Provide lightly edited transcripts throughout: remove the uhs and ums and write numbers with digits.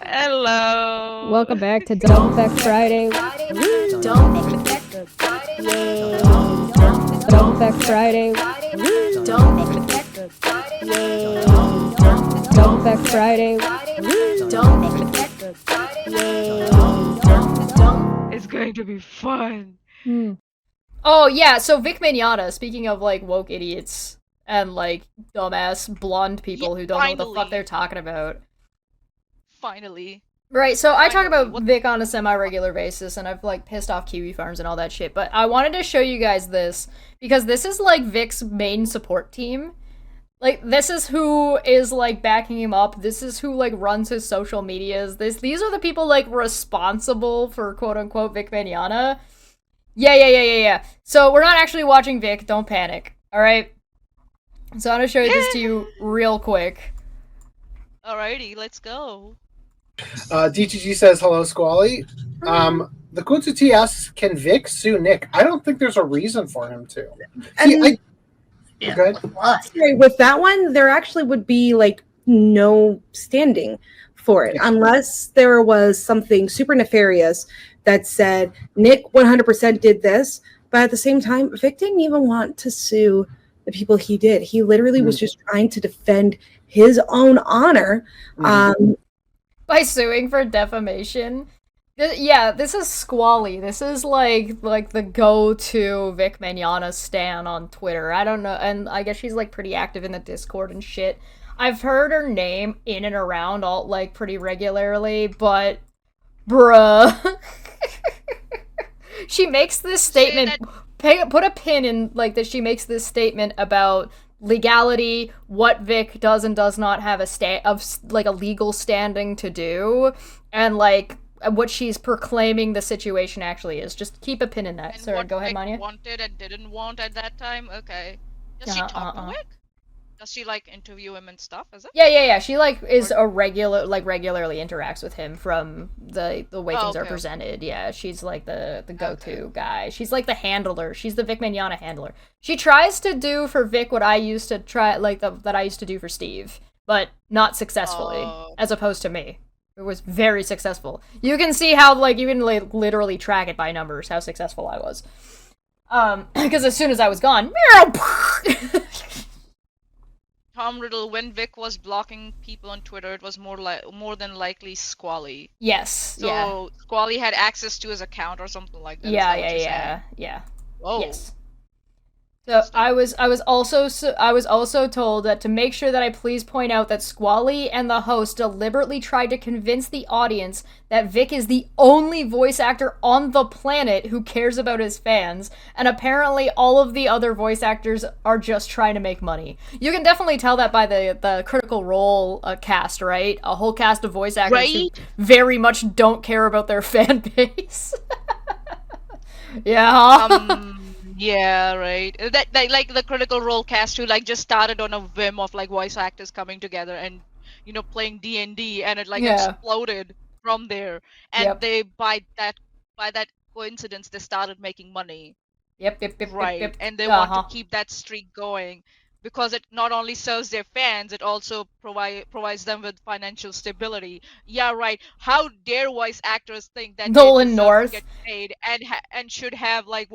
Hello. Welcome back to Don't Feck Friday. Don't Feck Friday. Don't Feck Friday. Don't Feck Friday. Don't Feck Friday. Don't Feck Friday. It's going to be fun. Oh yeah, so Vic Mignogna, speaking of like woke idiots and like dumbass blonde people who don't know what the fuck finally. they're talking about. Finally. Right, so I talk Finally, about Vic on a semi-regular basis, and I've like pissed off Kiwi Farms and all that shit, but I wanted to show you guys this, because this is like Vic's main support team. Like, this is who is like backing him up, this is who like runs his social medias, these are the people like responsible for quote-unquote Vic Mignogna. Yeah. So we're not actually watching Vic, don't panic, alright? So I'm gonna show you this to you real quick. Alrighty, let's go. DTG says, hello, Squally. The Quincy asks, can Vic sue Nick? I don't think there's a reason for him to. Good. With that one, there actually would be like no standing for it unless there was something super nefarious that said Nick 100% did this, but at the same time, Vic didn't even want to sue the people he did. He literally was just trying to defend his own honor. By suing for defamation. This is Squally. This is like the go-to Vic Mignogna stan on Twitter. I don't know, and I guess she's like pretty active in the Discord and shit. I've heard her name in and around all like pretty regularly, but bruh. She makes this statement, put a pin in like that she makes this statement about legality, what Vic does and does not have a legal standing to do, and like what she's proclaiming the situation actually is. Just keep a pin in that. And Sorry, what go ahead, Vic Manya. wanted and didn't want at that time? Okay. Does she talk to Vic? Does she like interview him and stuff? Is it? Yeah. She like is a regularly interacts with him from the way things are presented. Yeah, she's like the go-to guy. She's like the handler. She's the Vic Mignogna handler. She tries to do for Vic what I used to try that I used to do for Steve, but not successfully, as opposed to me. It was very successful. You can see how like you can like, literally track it by numbers how successful I was. Because as soon as I was gone, Tom Riddle, when Vic was blocking people on Twitter, it was more than likely Squally. Yes. So Squally had access to his account or something like that. Yeah. Whoa. Yes. So I was also told that to make sure that I please point out that Squally and the host deliberately tried to convince the audience that Vic is the only voice actor on the planet who cares about his fans, and apparently all of the other voice actors are just trying to make money. You can definitely tell that by the Critical Role cast, right? A whole cast of voice actors who very much don't care about their fan base. Yeah. Yeah, right. That like the Critical Role cast who like just started on a whim of like voice actors coming together and playing D&D, and it like exploded from there. And they by that coincidence they started making money. Yep. Right. And they want to keep that streak going because it not only serves their fans, it also provides them with financial stability. Yeah, right. How dare voice actors think that Nolan they North get paid and should have like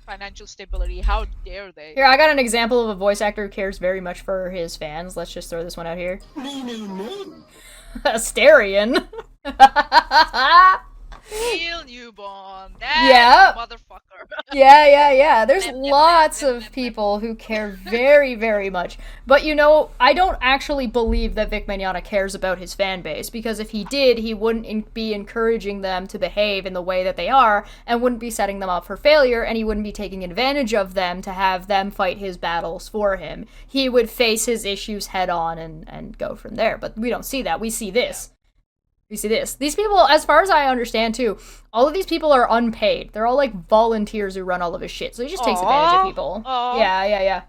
financial stability? How dare they? Here, I got an example of a voice actor who cares very much for his fans. Let's just throw this one out here. Asterion. Neil Newborn. That motherfucker. Yeah. There's lots of people who care very, very much. But I don't actually believe that Vic Mignogna cares about his fan base, because if he did, he wouldn't be encouraging them to behave in the way that they are, and wouldn't be setting them up for failure, and he wouldn't be taking advantage of them to have them fight his battles for him. He would face his issues head on and go from there. But we don't see that. We see this. You see this. These people, as far as I understand too, all of these people are unpaid. They're all like volunteers who run all of his shit. So he just takes advantage of people. Yeah.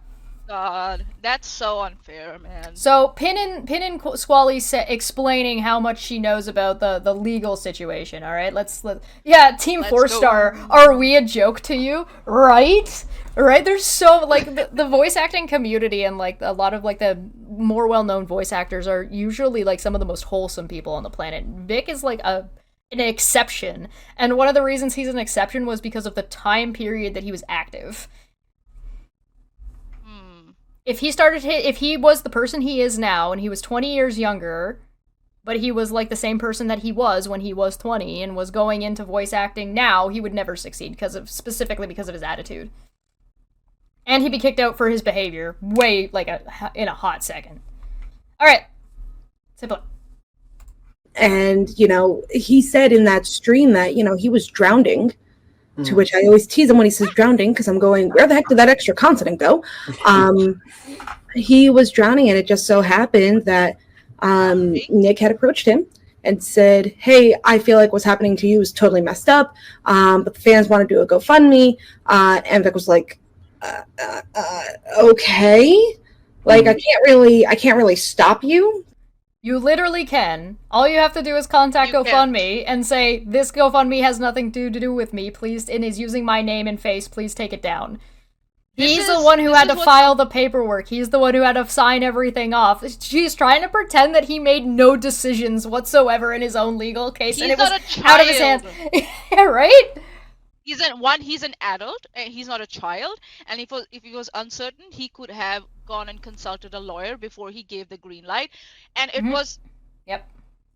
God, that's so unfair, man. So pin in Squally explaining how much she knows about the legal situation. All right, let's Team 4-star. Are we a joke to you? Right? There's so like the voice acting community and like a lot of like the more well-known voice actors are usually like some of the most wholesome people on the planet. Vic is like an exception, and one of the reasons he's an exception was because of the time period that he was active. If he was the person he is now, and he was 20 years younger, but he was like the same person that he was when he was 20 and was going into voice acting now, he would never succeed specifically because of his attitude. And he'd be kicked out for his behavior way, like, in a hot second. Alright. Simple. And, he said in that stream that, he was drowning, to which I always tease him when he says drowning, because I'm going, where the heck did that extra consonant go? He was drowning, and it just so happened that Nick had approached him and said, hey, I feel like what's happening to you is totally messed up, but the fans want to do a GoFundMe, and Vic was like, okay, like, I can't really stop you. You literally can. All you have to do is contact GoFundMe and say, this GoFundMe has nothing to do with me, please, and is using my name and face, please take it down. He's the one who had to file the paperwork. He's the one who had to sign everything off. She's trying to pretend that he made no decisions whatsoever in his own legal case, and it was out of his hands. Yeah, right? He's an adult, and he's not a child, and if he was uncertain, he could have gone and consulted a lawyer before he gave the green light. And it was,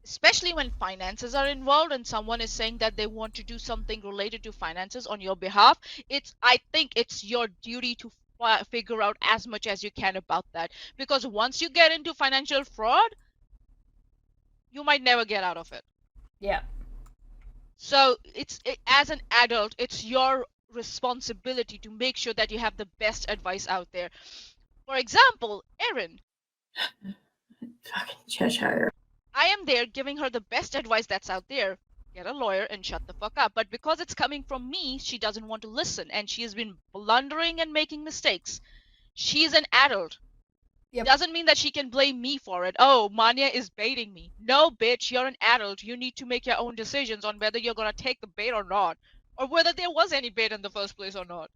especially when finances are involved and someone is saying that they want to do something related to finances on your behalf, I think it's your duty to figure out as much as you can about that, because once you get into financial fraud, you might never get out of it. Yeah. So as an adult, it's your responsibility to make sure that you have the best advice out there. For example, Erin. Fucking Cheshire. I am there giving her the best advice that's out there. Get a lawyer and shut the fuck up. But because it's coming from me, she doesn't want to listen, and she has been blundering and making mistakes. She's an adult. Yep. Doesn't mean that she can blame me for it. Oh, Manya is baiting me. No, bitch, you're an adult. You need to make your own decisions on whether you're gonna take the bait or not, or whether there was any bait in the first place or not,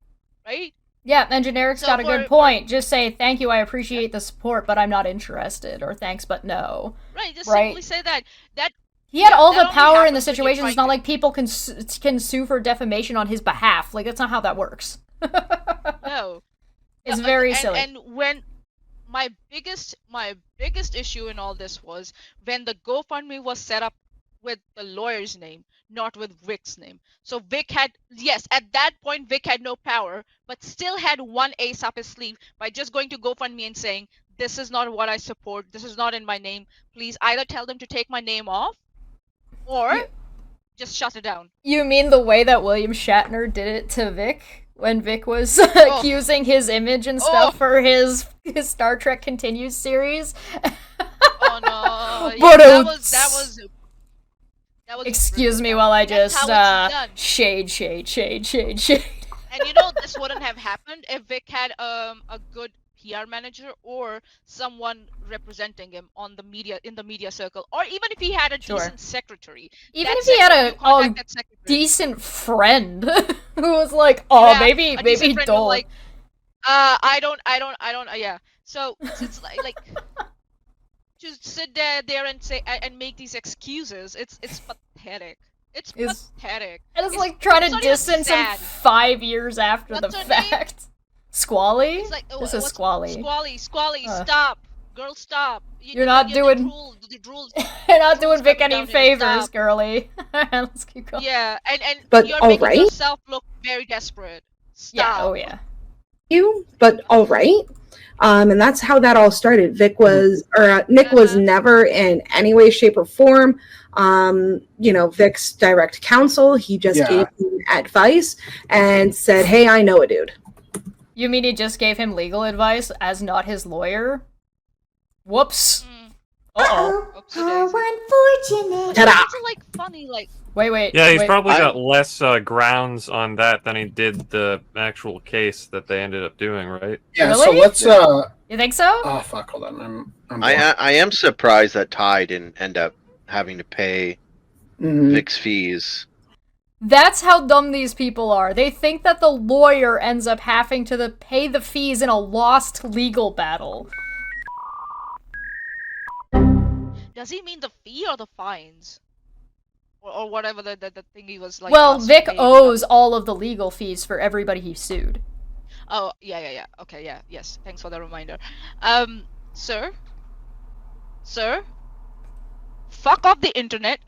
right? Yeah, and Generic's got a good point. Just say, thank you, I appreciate the support, but I'm not interested, or thanks, but no. Right, just simply say that. He had all the power in the situation. It's not like people can sue for defamation on his behalf. Like, that's not how that works. No. It's very silly. And when... My biggest issue in all this was when the GoFundMe was set up with the lawyer's name, not with Vic's name. So Vic had, yes, at that point Vic had no power, but still had one ace up his sleeve by just going to GoFundMe and saying, this is not what I support, this is not in my name, please either tell them to take my name off, or just shut it down. You mean the way that William Shatner did it to Vic? When Vic was accusing his image and stuff for his Star Trek Continues series. Oh no! Yeah, that was. Excuse me while I just shade. And this wouldn't have happened if Vic had a good PR manager or someone representing him on the media, in the media circle, or even if he had a decent secretary. Even if he had a decent friend who was like, maybe don't. Like, I don't. Yeah. So it's like to sit there and say and make these excuses. It's pathetic. It's pathetic. And it's like trying to distance him 5 years after the fact. Squally? Like, this is Squally. Squally, stop. Girl, stop. You're not doing... You're not doing Vic any favors, girly. Let's keep going. Yeah, and but you're making yourself look very desperate. Stop. Yeah, oh yeah. But all right. And that's how that all started. Nick was never in any way, shape, or form, Vic's direct counsel. He just gave him advice and said, hey, I know a dude. You mean he just gave him legal advice as not his lawyer? Whoops. Uh-oh. Unfortunate. It's like funny, like... Wait. Yeah, he's probably got less grounds on that than he did the actual case that they ended up doing, right? Yeah, really? so let's... You think so? Oh, fuck, hold on. I am surprised that Ty didn't end up having to pay Vic's fees. That's how dumb these people are. They think that the lawyer ends up having to pay the fees in a lost legal battle. Does he mean the fee or the fines? Or whatever the thing he was like. Well, Vic owes all of the legal fees for everybody he sued. Oh, yeah. Okay, yeah, yes. Thanks for the reminder. Sir? Sir? Fuck off the internet.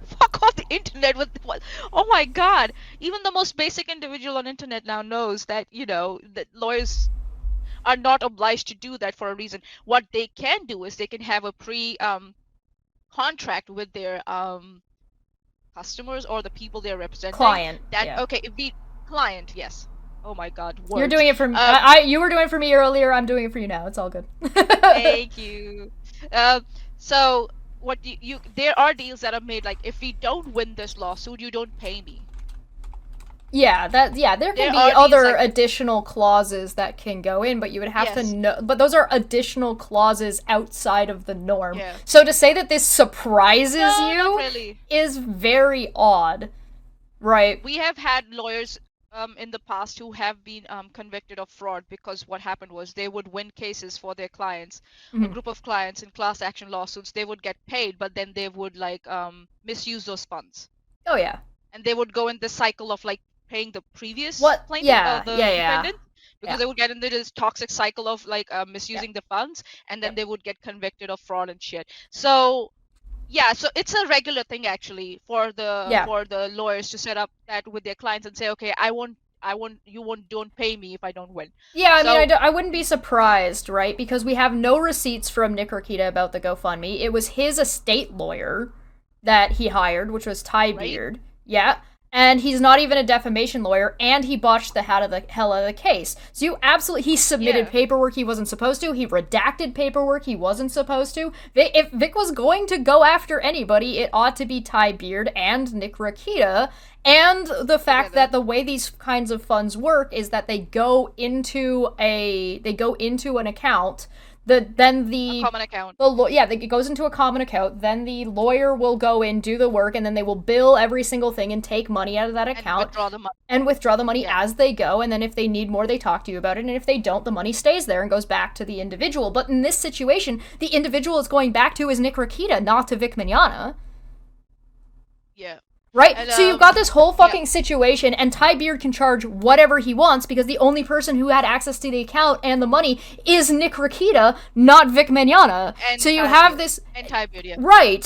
Fuck off the internet with what? Oh my god. Even the most basic individual on internet now knows that, that lawyers are not obliged to do that for a reason. What they can do is they can have a contract with their customers or the people they're representing. Client. Okay, if the client, yes. Oh my god, words. You're doing it for me. You were doing it for me earlier. I'm doing it for you now. It's all good. Thank you. So what there are deals that are made like, if we don't win this lawsuit, you don't pay me. Yeah, there can be other additional clauses that can go in, but you would have to know. But those are additional clauses outside of the norm. Yeah. So to say that this surprises you not really. is very odd, right? We have had lawyers in the past who have been convicted of fraud because what happened was they would win cases for their clients, a group of clients in class action lawsuits. They would get paid, but then they would misuse those funds. Oh yeah. And they would go in this cycle of paying the previous plaintiff, defendant, because they would get into this toxic cycle of misusing the funds, and then they would get convicted of fraud and shit. So so it's a regular thing actually for the lawyers to set up that with their clients and say, okay, don't pay me if I don't win. Yeah, I mean, I wouldn't be surprised, right? Because we have no receipts from Nick Rakita about the GoFundMe. It was his estate lawyer that he hired, which was Ty Beard. Yeah. And he's not even a defamation lawyer, and he botched the hell out of the case. So he submitted paperwork he wasn't supposed to, he redacted paperwork he wasn't supposed to. If Vic was going to go after anybody, it ought to be Ty Beard and Nick Rakita, and the fact that the way these kinds of funds work is that they go into an account. A common account. It goes into a common account. Then the lawyer will go in, do the work, and then they will bill every single thing and take money out of that account and withdraw the money as they go. And then if they need more, they talk to you about it. And if they don't, the money stays there and goes back to the individual. But in this situation, the individual it's going back to is Nick Rakita, not to Vic Mignogna. Yeah. Right? And, so you've got this whole fucking situation, and Ty Beard can charge whatever he wants because the only person who had access to the account and the money is Nick Rakita, not Vic Mignogna. So you have this... And Ty Beard, yeah. Right.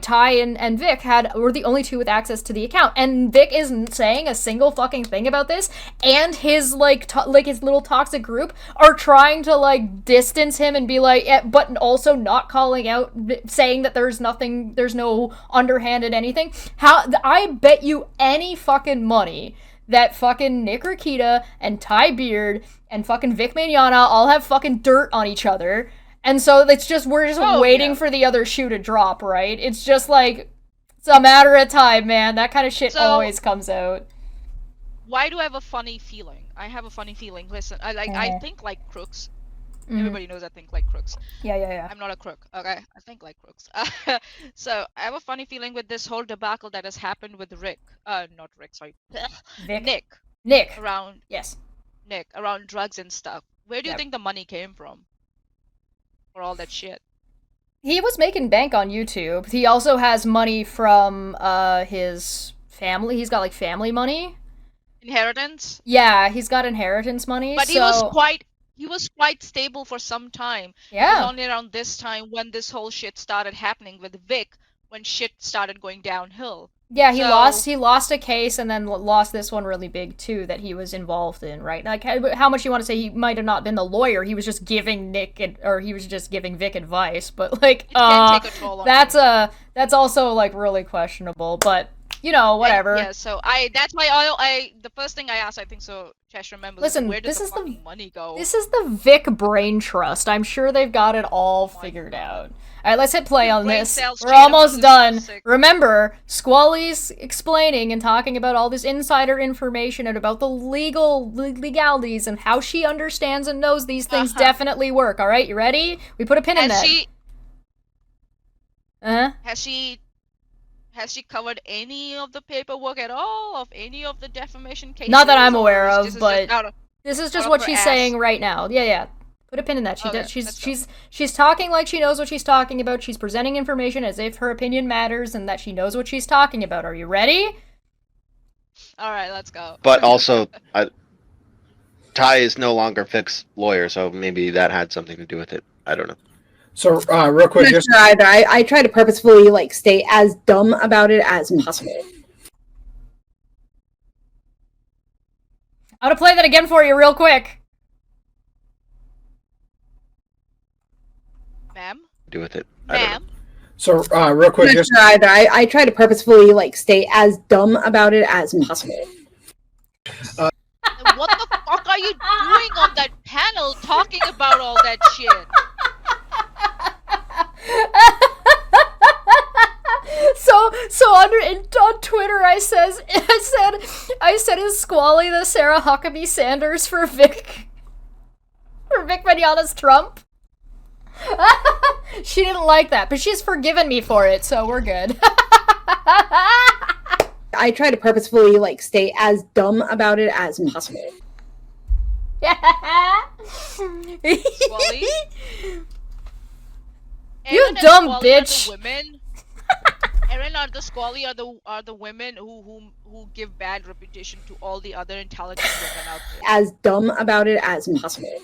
Ty and Vic were the only two with access to the account, and Vic isn't saying a single fucking thing about this, and his, his little toxic group are trying to, distance him and be but also not calling out, saying that there's no underhanded anything. I bet you any fucking money that fucking Nick Rakita and Ty Beard and fucking Vic Mignogna all have fucking dirt on each other. And so we're just waiting for the other shoe to drop, right? It's just it's a matter of time, man. That kind of shit always comes out. Why do I have a funny feeling? I have a funny feeling. Listen, I think like crooks. Everybody knows I think like crooks. Yeah. I'm not a crook, okay? I think like crooks. So I have a funny feeling with this whole debacle that has happened with Rick. Not Rick, sorry. Vic? Nick. Around... Yes. Nick, around drugs and stuff. Where do you think the money came from? For all that shit? He was making bank on YouTube. He also has money from, his family. He's got, family money. Inheritance? Yeah, he's got inheritance money, But he was quite stable for some time. Yeah. It was only around this time when this whole shit started happening with Vic, when shit started going downhill. Yeah, he lost a case and then lost this one really big too that he was involved in, right? How much you want to say he might have not been the lawyer? He was just giving he was just giving Vic advice, but it can take a toll on him. That's also really questionable, but whatever. And, so that's why the first thing I asked, I think so Chesh remembers. Listen, where does the fucking money go? This is the Vic Brain Trust. I'm sure they've got it all figured out. Alright, let's hit play on this. We're almost done. Remember, Squally's explaining and talking about all this insider information and about the legalities and how she understands and knows these things definitely work. Alright, you ready? We put a pin in that. Has she covered any of the paperwork at all of any of the defamation cases? Not that I'm aware of, but this is just what she's saying right now. Yeah. Put a pin in that. She Okay, does. let's go. She's talking like she knows what she's talking about. She's presenting information as if her opinion matters and that she knows what she's talking about. Are you ready? All right, let's go. But also, Ty is no longer Vic's lawyer, so maybe that had something to do with it. I don't know. So, real quick, I'm not just sure either. I try to purposefully like stay as dumb about it as possible. I'm gonna play that again for you real quick. Ma'am? Do with it. I don't know. Ma'am? so real quick, I'm not just sure either. I try to purposefully like stay as dumb about it as possible. What the fuck are you doing on that panel talking about all that shit? So on Twitter I said is Squally the Sarah Huckabee Sanders for Vic Mignogna's Trump? She didn't like that, but she's forgiven me for it, so we're good. I try to purposefully like stay as dumb about it as possible. Squally? You Aaron and dumb Squally bitch. Are the women. Aaron are the Squally are the women who give bad reputation to all the other intelligent women out there. As dumb about it as possible.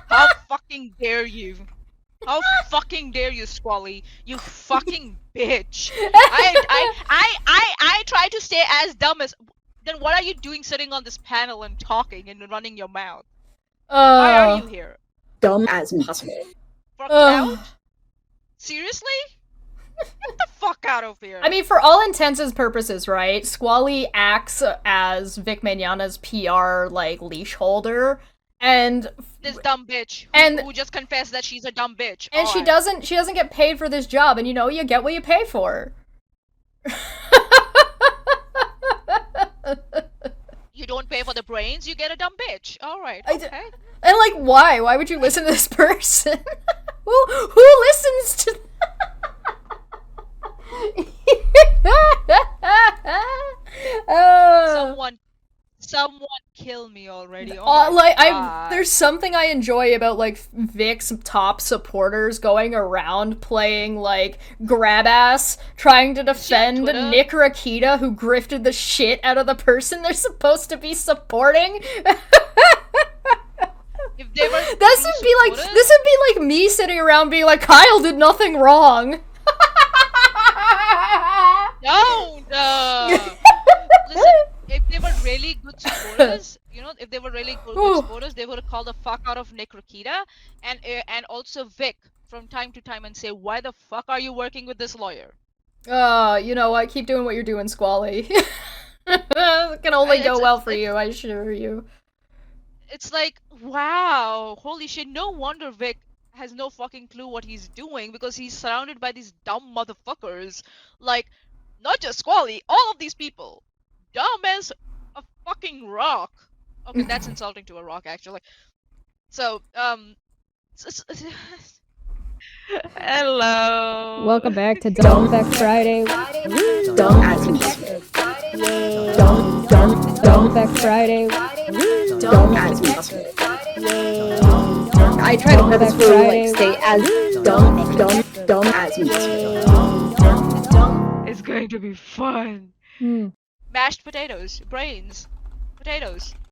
How fucking dare you? How fucking dare you, Squally? You fucking bitch! I try to stay as dumb as. Then what are you doing sitting on this panel and talking and running your mouth? Why are you here? Dumb as possible. For clout? Seriously? Get the fuck out of here! I mean, for all intents and purposes, right? Squally acts as Vic Mignogna's PR like leash holder, and this dumb bitch who just confessed that she's a dumb bitch. And she doesn't get paid for this job, and you know, you get what you pay for. You don't pay for the brains, you get a dumb bitch. Alright, okay. And like, why? Why would you listen to this person? who listens to Someone kill me already. Oh there's something I enjoy about like Vic's top supporters going around playing like grab ass, trying to defend Nick Rakita, who grifted the shit out of the person they're supposed to be supporting. If they were this would be like me sitting around being like, Kyle did nothing wrong. Don't. Listen, if they were really good supporters, if they were really good supporters, they would have called the fuck out of Nick Rakita and also Vic from time to time and say, why the fuck are you working with this lawyer? You know what? Keep doing what you're doing, Squally. It can only go well for you, I assure you. It's like, wow, holy shit, no wonder Vic has no fucking clue what he's doing because he's surrounded by these dumb motherfuckers. Like, not just Squally, all of these people. Dumb as a fucking rock. Okay, that's insulting to a rock, actually. So, hello. Welcome back to Dumb Back Friday. Dumb as possible. Dumb Back Friday. Dumb as possible. I try to purposefully like stay as dumb as possible. It's going to be fun. Hmm. Mashed potatoes, brains, potatoes.